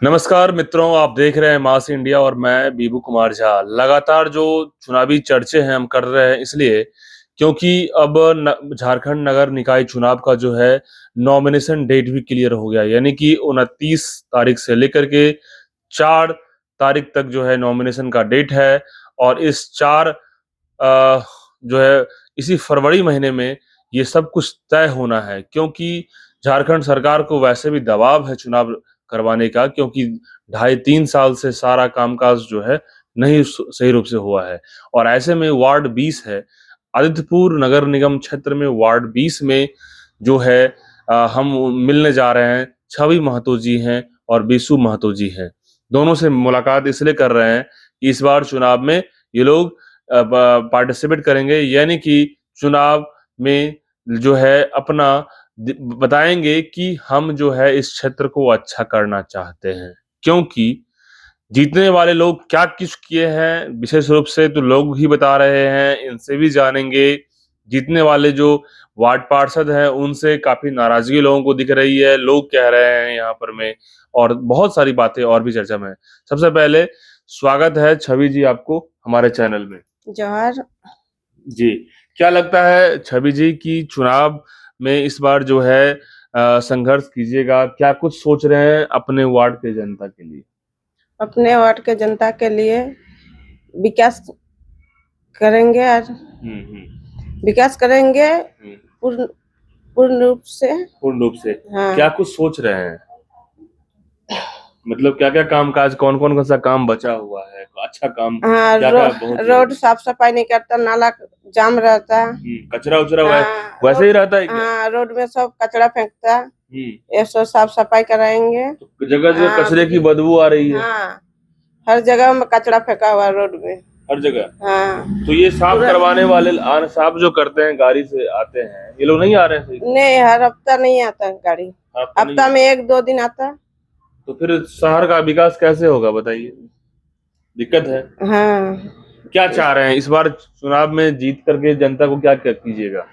नमस्कार मित्रों, आप देख रहे हैं मास इंडिया और मैं बीबू कुमार झा। लगातार जो चुनावी चर्चे हैं हम कर रहे हैं इसलिए क्योंकि अब झारखंड नगर निकाय चुनाव का जो है नॉमिनेशन डेट भी क्लियर हो गया, यानी कि 29 तारीख से लेकर के 4 तारीख तक जो है नॉमिनेशन का डेट है। और इस 4 जो है इसी फरवरी महीने में ये सब कुछ तय होना है, क्योंकि झारखंड सरकार को वैसे भी दबाव है चुनाव करवाने का, क्योंकि 2.5-3 साल से सारा कामकाज जो है नहीं सही रूप से हुआ है। और ऐसे में वार्ड 20 है, आदित्यपुर नगर निगम क्षेत्र में वार्ड 20 में जो है हम मिलने जा रहे हैं। छवि महतो जी हैं और बीसू महतो जी हैं। दोनों से मुलाकात इसलिए कर रहे हैं कि इस बार चुनाव में ये लोग पार्टिसिपेट करेंगे, यानी कि चुनाव में जो है अपना बताएंगे कि हम जो है इस क्षेत्र को अच्छा करना चाहते हैं। क्योंकि जीतने वाले लोग क्या कुछ किए हैं विशेष रूप से तो लोग ही बता रहे हैं, इनसे भी जानेंगे। जीतने वाले जो वार्ड पार्षद हैं उनसे काफी नाराजगी लोगों को दिख रही है, लोग कह रहे हैं यहाँ पर में, और बहुत सारी बातें और भी चर्चा में है। सबसे पहले स्वागत है छवि जी आपको हमारे चैनल में। जौहर। जी, क्या लगता है छवि जी की चुनाव में इस बार जो है संघर्ष कीजिएगा, क्या कुछ सोच रहे हैं अपने वार्ड के जनता के लिए? अपने वार्ड के जनता के लिए विकास करेंगे और विकास करेंगे पूर्ण पूर्ण रूप से। पूर्ण रूप से हाँ। क्या कुछ सोच रहे हैं? मतलब क्या क्या काम काज, कौन कौन सा काम बचा हुआ है, अच्छा काम हाँ, क्या क्या बहुत रोड साफ सफाई नहीं करता, नाला जाम रहता। कचरा उचरा हाँ, वैसे ही रहता है क्या? हाँ, रोड में सब कचरा फेंकता, ये सब साफ सफाई कराएंगे। तो जगह जगह कचरे की बदबू आ रही है। हाँ, हर जगह में कचरा फेंका हुआ रोड में, हर जगह। हाँ। तो ये साफ करवाने वाले साफ जो करते हैं गाड़ी से आते हैं, ये लोग नहीं आ रहे हैं सही? नहीं, हर हफ्ता नहीं आता गाड़ी, हफ्ता में 1-2 दिन आता। तो फिर शहर का विकास कैसे होगा बताइए, दिक्कत है। हाँ। क्या चाह रहे हैं इस बार चुनाव में जीत करके जनता को क्या क्या कीजिएगा?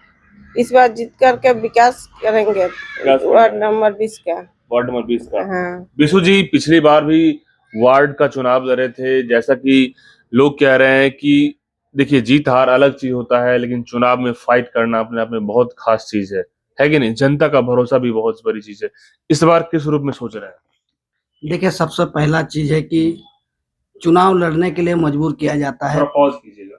इस बार जीत करके विकास करेंगे वार्ड नंबर 20 का। वार्ड नंबर 20 का। हाँ। बिशु जी पिछली बार भी वार्ड का चुनाव लड़े थे, जैसा कि लोग कह रहे हैं कि देखिए जीत हार अलग चीज होता है, लेकिन चुनाव में फाइट करना अपने आप में बहुत खास चीज है कि नहीं? जनता का भरोसा भी बहुत बड़ी चीज है। इस बार किस रूप में सोच रहे हैं? देखिए, सबसे पहला चीज है कि चुनाव लड़ने के लिए मजबूर किया जाता है। पॉज कीजिएगा।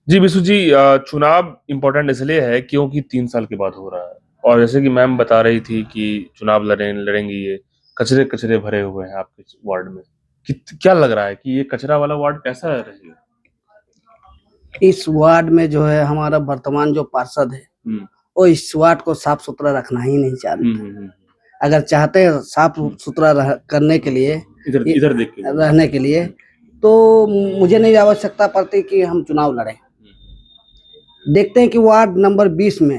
जी बिशु जी, चुनाव इम्पोर्टेंट इसलिए है क्योंकि 3 साल के बाद हो रहा है, और जैसे कि मैम बता रही थी कि चुनाव लड़ेंगे, ये कचरे कचरे भरे हुए हैं आपके वार्ड में। क्या लग रहा है कि ये कचरा वाला वार्ड कैसा रहेगा? इस वार्ड में जो है हमारा वर्तमान जो पार्षद है वो इस वार्ड को साफ सुथरा रखना ही नहीं चाहते। अगर चाहते हैं साफ सुथरा करने के लिए, इधर देख के रहने के लिए, तो मुझे नहीं आवश्यकता पड़ती कि हम चुनाव लड़ें। देखते हैं कि वार्ड नंबर 20 में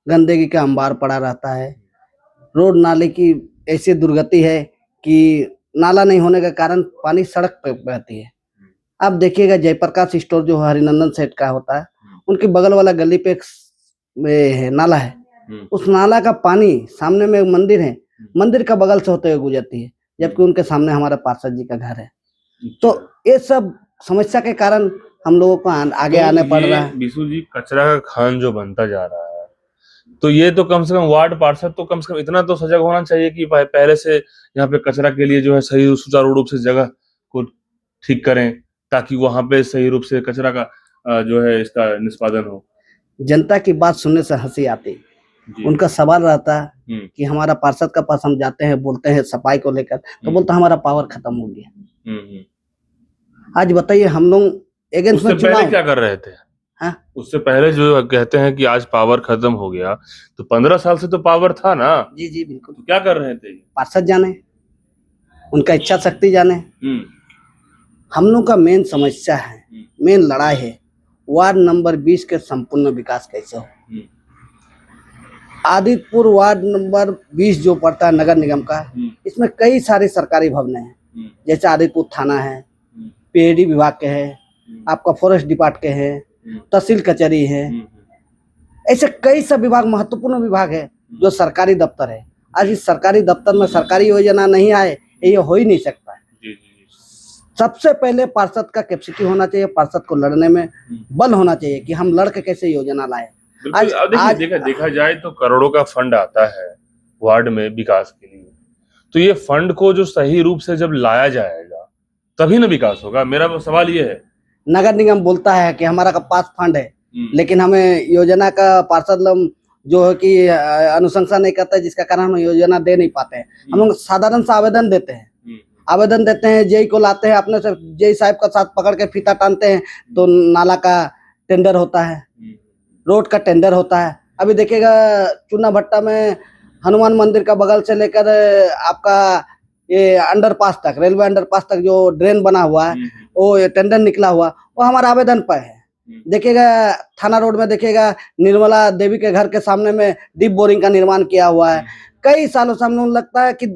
गंदगी का अंबार पड़ा रहता है, रोड नाले की ऐसी दुर्गति है कि नाला नहीं होने के कारण पानी सड़क पर बहती है। आप देखिएगा जयप्रकाश स्टोर जो हरिनंदन सेठ का होता है, उनके बगल वाला गली पे एक नाला है, उस नाला का पानी सामने में मंदिर है, मंदिर का बगल से होते हुए गुजरती है, जबकि उनके सामने हमारे पार्षद जी का घर है। तो ये सब समस्या के कारण हम लोगों को आगे आने पड़ रहा है। बिशु जी, कचरा का खान जो बनता जा रहा है, तो ये तो कम से कम वार्ड पार्षद तो कम से कम इतना तो सजग होना चाहिए कि पहले से यहाँ पे कचरा के लिए जो है सही सुचारू रूप से जगह को ठीक करें, ताकि वहां पे सही रूप से कचरा का जो है इसका निष्पादन हो। जनता की बात सुनने से हंसी आती, उनका सवाल रहता है कि हमारा पार्षद का पास हम जाते हैं, बोलते हैं सफाई को लेकर, तो बोलता हमारा पावर खत्म हो गया। आज बताइए हम लोग अगेंस्ट में पहले क्या कर रहे थे? हाँ? उससे पहले जो कहते हैं कि आज पावर खत्म हो गया, तो 15 साल से तो पावर था ना। जी जी बिल्कुल। तो क्या कर रहे थे? पार्षद जाने, उनका इच्छा शक्ति जाने। हम लोग का मेन समस्या है, मेन लड़ाई है वार्ड नंबर 20 के संपूर्ण विकास कैसे हो। आदित्यपुर वार्ड नंबर 20 जो पड़ता है नगर निगम का, इसमें कई सारे सरकारी भवन हैं, जैसे आदित्यपुर थाना है, पीएडी विभाग के है, आपका फॉरेस्ट डिपार्टमेंट के है, तहसील कचहरी है, ऐसे कई सब विभाग महत्वपूर्ण विभाग है जो सरकारी दफ्तर है। आज इस सरकारी दफ्तर में सरकारी योजना नहीं आए, ये हो ही नहीं सकता है। जी जी सबसे पहले पार्षद का कैपेसिटी होना चाहिए, पार्षद को लड़ने में बल होना चाहिए कि हम लड़ के कैसे योजना लाए। बिल्कुल। अब देखिए देखा जाए तो करोड़ों का फंड आता है वार्ड में विकास के लिए, तो ये फंड को जो सही रूप से जब लाया जाएगा तभी ना विकास होगा। मेरा सवाल ये है। नगर निगम बोलता है कि हमारा का पास फंड है, लेकिन हमें योजना का पार्षद लोग जो है कि अनुशंसा नहीं करता है, जिसका कारण हम योजना दे नहीं पाते हैं। हम लोग साधारण सा आवेदन देते हैं, जेई को लाते हैं, अपने से जेई साहब का साथ पकड़ के फीता टानते हैं, तो नाला का टेंडर होता है, रोड का टेंडर होता है। अभी देखिएगा चुना भट्टा में हनुमान मंदिर का बगल से लेकर आपका ये अंडरपास तक, रेलवे अंडरपास तक जो ड्रेन बना हुआ है, वो टेंडर निकला हुआ, वो हमारा आवेदन पर है। देखिएगा थाना रोड में देखिएगा निर्मला देवी के घर के सामने में डीप बोरिंग का निर्माण किया हुआ है। कई सालों से हम लोग लगता है कि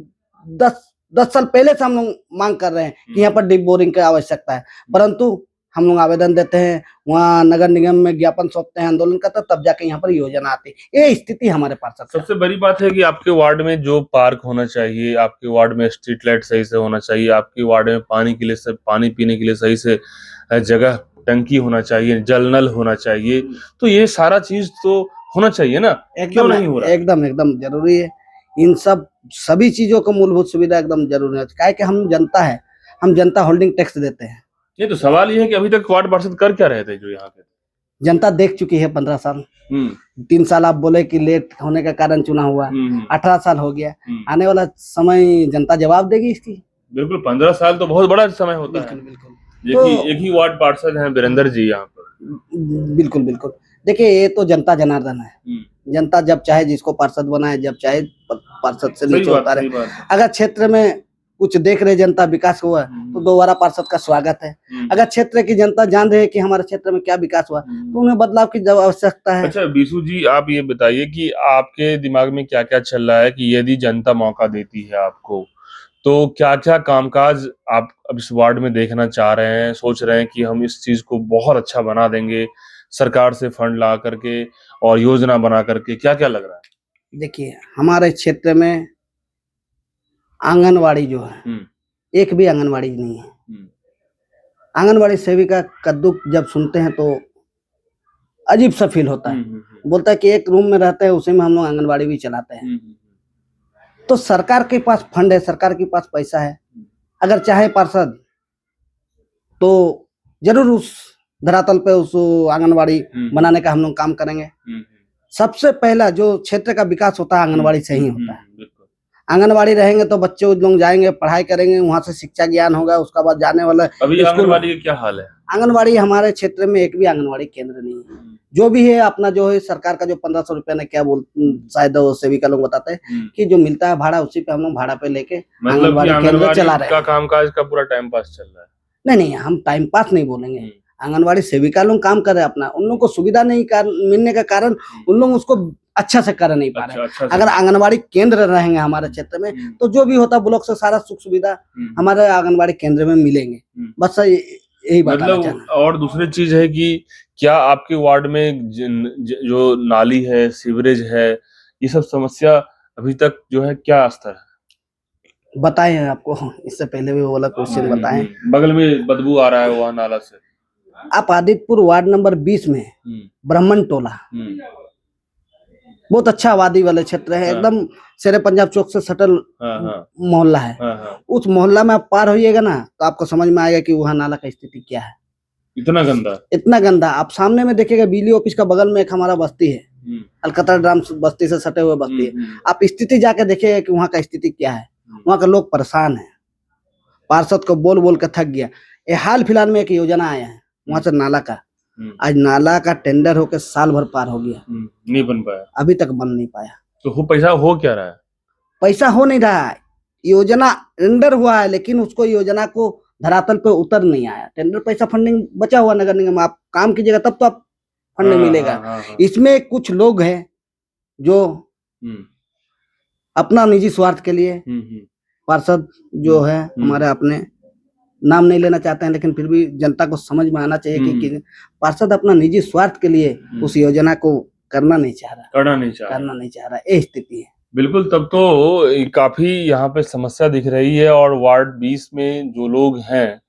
10 साल पहले से हम लोग मांग कर रहे हैं कि यहाँ पर डीप बोरिंग की आवश्यकता है, परंतु हम लोग आवेदन देते हैं, वहाँ नगर निगम में ज्ञापन सौंपते हैं, आंदोलन करते हैं, तब जाके यहाँ पर योजना आती है। ये स्थिति हमारे पास सबसे बड़ी बात है कि आपके वार्ड में जो पार्क होना चाहिए, आपके वार्ड में स्ट्रीट लाइट सही से होना चाहिए, आपके वार्ड में पानी पीने के लिए सही से जगह टंकी होना चाहिए, जल नल होना चाहिए, तो ये सारा चीज तो होना चाहिए ना। क्यों नहीं हो रहा? एकदम जरूरी है। इन सभी चीजों को मूलभूत सुविधा एकदम जरूरी है। क्या है कि हम जनता है, हम जनता होल्डिंग टैक्स देते हैं। ये तो सवाल ये है कि अभी तक वार्ड पार्षद कर क्या रहे थे जो यहाँ के? जनता देख चुकी है 15 साल। 3 साल आप बोले कि लेट होने का कारण चुना हुआ, 18 साल हो गया। आने वाला समय जनता जवाब देगी इसकी। बिल्कुल, 15 साल तो बहुत बड़ा समय होता है। बिल्कुल। तो एक ही वार्ड पार्षद हैं वीरेंद्र जी यहाँ पर। बिल्कुल। देखिए ये तो जनता जनार्दन है, जनता जब चाहे जिसको पार्षद बनाए, जब चाहे पार्षद से नीचे उतारे। अगर क्षेत्र में कुछ देख रहे जनता विकास हुआ तो दोबारा पार्षद का स्वागत है। अगर क्षेत्र की जनता जान रहे कि हमारे क्षेत्र में क्या विकास हुआ तो उन्हें बदलाव की आवश्यकता है। अच्छा बीसू जी, आप ये बताइए कि आपके दिमाग में क्या क्या चल रहा है कि यदि जनता मौका देती है आपको, तो क्या क्या कामकाज आप अब इस वार्ड में देखना चाह रहे हैं, सोच रहे हैं कि हम इस चीज को बहुत अच्छा बना देंगे सरकार से फंड ला करके और योजना बना करके, क्या क्या लग रहा है? देखिए हमारे क्षेत्र में आंगनवाड़ी जो है, एक भी आंगनवाड़ी नहीं है। आंगनवाड़ी सेविका का दुख जब सुनते हैं तो अजीब सा फील होता है। बोलता है कि एक रूम में रहते हैं, उसी में हम लोग आंगनवाड़ी भी चलाते हैं। तो सरकार के पास फंड है, सरकार के पास पैसा है, अगर चाहे पार्षद तो जरूर उस धरातल पे उस आंगनवाड़ी बनाने का हम लोग काम करेंगे। सबसे पहला जो क्षेत्र का विकास होता है आंगनवाड़ी से ही होता है। आंगनवाड़ी रहेंगे तो बच्चे लोग जाएंगे, पढ़ाई करेंगे, वहां से शिक्षा ज्ञान होगा, उसका बाद जाने वाला। अभी आंगनवाड़ी का क्या हाल है? आंगनवाड़ी हमारे क्षेत्र में एक भी आंगनवाड़ी केंद्र नहीं है। जो भी है अपना जो है सरकार का जो 1500 रुपया ने क्या शायद सेविका लोग बताते हैं कि जो मिलता है भाड़ा, उसी पे हम लोग भाड़ा पे लेके आंगनवाड़ी केंद्र चला रहे हैं। कामकाज का पूरा टाइम पास चल रहा है? नहीं, हम टाइम पास नहीं बोलेंगे। आंगनवाड़ी सेविका लोग काम कर रहे हैं अपना, उन लोग को सुविधा नहीं मिलने का कारण उन लोग उसको अच्छा से कर नहीं पा रहे। अगर आंगनवाड़ी केंद्र रहेंगे हमारे क्षेत्र में तो जो भी होता ब्लॉक से सारा सुख सुविधा हमारे आंगनवाड़ी केंद्र में मिलेंगे। बस यही मतलब। और दूसरी चीज है कि क्या आपके वार्ड में जो नाली है, सीवरेज है, ये सब समस्या अभी तक जो है क्या स्तर है? बताए हैं आपको, इससे पहले भी वो वाला क्वेश्चन बताए। बगल में बदबू आ रहा है वहाँ नाला से। आप आदित्यपुर वार्ड नंबर 20 में ब्राह्मण टोला, बहुत अच्छा आबादी वाले क्षेत्र है, एकदम शेरे पंजाब चौक से सटल मोहल्ला है। उस मोहल्ला में आप पार होइएगा ना तो आपको समझ में आएगा कि वहाँ नाला का स्थिति क्या है। इतना गंदा। आप सामने में देखिएगा बिजली ऑफिस का बगल में एक हमारा बस्ती है, अलकतरा ग्राम बस्ती से सटे हुए बस्ती है। आप स्थिति जाके देखिएगा कि वहाँ का स्थिति क्या है। वहाँ के लोग परेशान है, पार्षद को बोल बोल के थक गया। ये हाल फिलहाल में एक योजना आया है वहाँ से नाला का, आज नाला का टेंडर होकर साल भर पार हो गया, नहीं बन पाया, अभी तक बन नहीं पाया। तो पैसा हो क्या रहा है? पैसा हो नहीं रहा है, योजना टेंडर हुआ है लेकिन उसको योजना को धरातल पे उतर नहीं आया। टेंडर पैसा फंडिंग बचा हुआ नगर निगम, आप काम कीजिएगा तब तो आप फंडिंग मिलेगा। इसमें कुछ लोग हैं जो अपना निजी स्वार्थ के लिए, पार्षद जो है हमारे अपने नाम नहीं लेना चाहते हैं, लेकिन फिर भी जनता को समझ में आना चाहिए कि पार्षद अपना निजी स्वार्थ के लिए उस योजना को करना नहीं चाह रहा, ये स्थिति है। बिल्कुल, तब तो काफ़ी यहाँ पे समस्या दिख रही है और वार्ड 20 में जो लोग हैं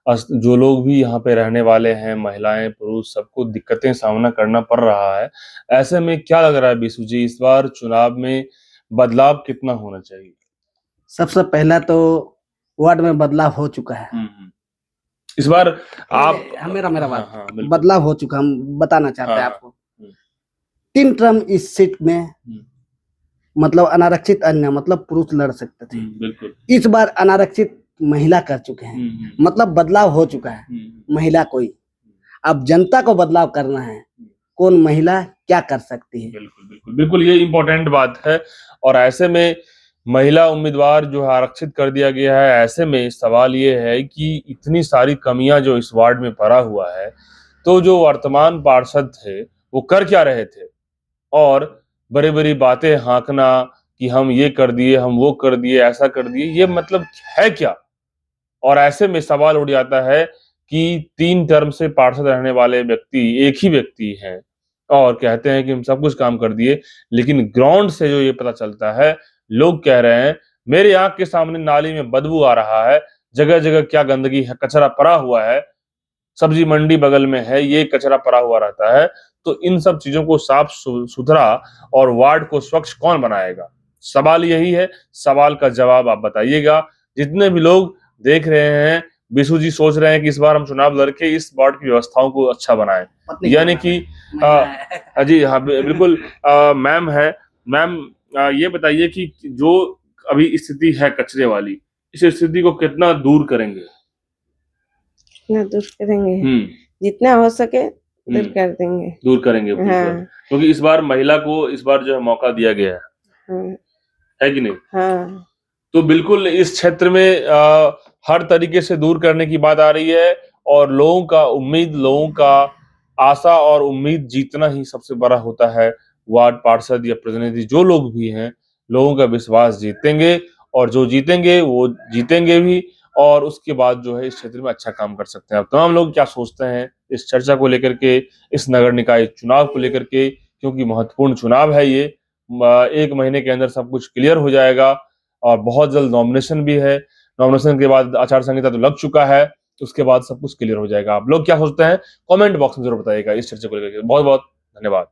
जो लोग भी यहाँ पे रहने वाले हैं, महिलाएँ, पुरुष सबको दिक्कतें सामना करना पड़ रहा है। ऐसे में क्या लग रहा है बिशु जी, इस बार चुनाव में बदलाव कितना होना चाहिए? सबसे पहला तो वार्ड में बदलाव हो चुका है। इस बार आप मेरा हाँ, बात हाँ, बिल्कुल। बदलाव हो चुका, हम बताना चाहते हैं हाँ, आपको। हुँ। 3 टर्म इस सीट में मतलब अनारक्षित अन्य मतलब पुरुष लड़ सकते थे। बिल्कुल। इस बार अनारक्षित महिला कर चुके हैं। मतलब बदलाव हो चुका है। महिला कोई, अब जनता को बदलाव करना है, कौन महिला क्या कर सकती है। बिल्कुल, बिल्कुल। बिल्कुल, ये इम्पोर्टेंट बात है और ऐसे में महिला उम्मीदवार जो है आरक्षित कर दिया गया है, ऐसे में सवाल ये है कि इतनी सारी कमियाँ जो इस वार्ड में पड़ा हुआ है, तो जो वर्तमान पार्षद थे, वो कर क्या रहे थे? और बड़ी-बड़ी बातें हाँकना कि हम ये कर दिए, हम वो कर दिए, ऐसा कर दिए, ये मतलब है क्या? और ऐसे में सवाल उठ जाता है कि 3 टर्म से पार्षद रहने वाले व्यक्ति एक ही व्यक्ति हैं और कहते हैं कि हम सब कुछ काम कर दिए, लेकिन ग्राउंड से जो ये पता चलता है, लोग कह रहे हैं, मेरे आँख के सामने नाली में बदबू आ रहा है, जगह-जगह क्या गंदगी है, कचरा पड़ा हुआ है, सब्जी मंडी बगल में है, ये कचरा पड़ा हुआ रहता है। तो इन सब चीज़ों को साफ सुथरा और वार्ड को स्वच्छ कौन बनाएगा? सवाल यही है, सवाल का जवाब आप बताइएगा। जितने भी लोग देख रहे हैं, बिशु जी सोच रहे हैं कि इस बार हम चुनाव लड़ के इस वार्ड की व्यवस्थाओं को अच्छा बनाएँ। यानी कि जी हाँ, बिल्कुल मैम है। मैम ये बताइए कि जो अभी स्थिति है कचरे वाली, इस स्थिति को कितना दूर करेंगे? कितना दूर करेंगे, हुँ। जितना हो सके दूर कर देंगे। दूर करेंगे बिल्कुल। हाँ। क्योंकि इस बार महिला को इस बार जो है मौका दिया गया हाँ, है कि नहीं? हाँ। तो बिल्कुल इस क्षेत्र में हर तरीके से दूर करने की बात आ रही है और लोगों का आशा और उम्मीद जीतना ही सबसे बड़ा होता है। वार्ड पार्षद या प्रतिनिधि जो लोग भी हैं, लोगों का विश्वास जीतेंगे और जो जीतेंगे वो जीतेंगे भी और उसके बाद जो है इस क्षेत्र में अच्छा काम कर सकते हैं। अब तमाम लोग क्या सोचते हैं इस चर्चा को लेकर के, इस नगर निकाय चुनाव को लेकर के क्योंकि महत्वपूर्ण चुनाव है ये। 1 महीने के अंदर सब कुछ क्लियर हो जाएगा और बहुत जल्द नॉमिनेशन भी है। नॉमिनेशन के बाद आचार संहिता तो लग चुका है, उसके बाद सब कुछ क्लियर हो जाएगा। आप लोग क्या सोचते हैं? कमेंट बॉक्स में ज़रूर बताइएगा इस चर्चा को लेकर के। बहुत-बहुत धन्यवाद।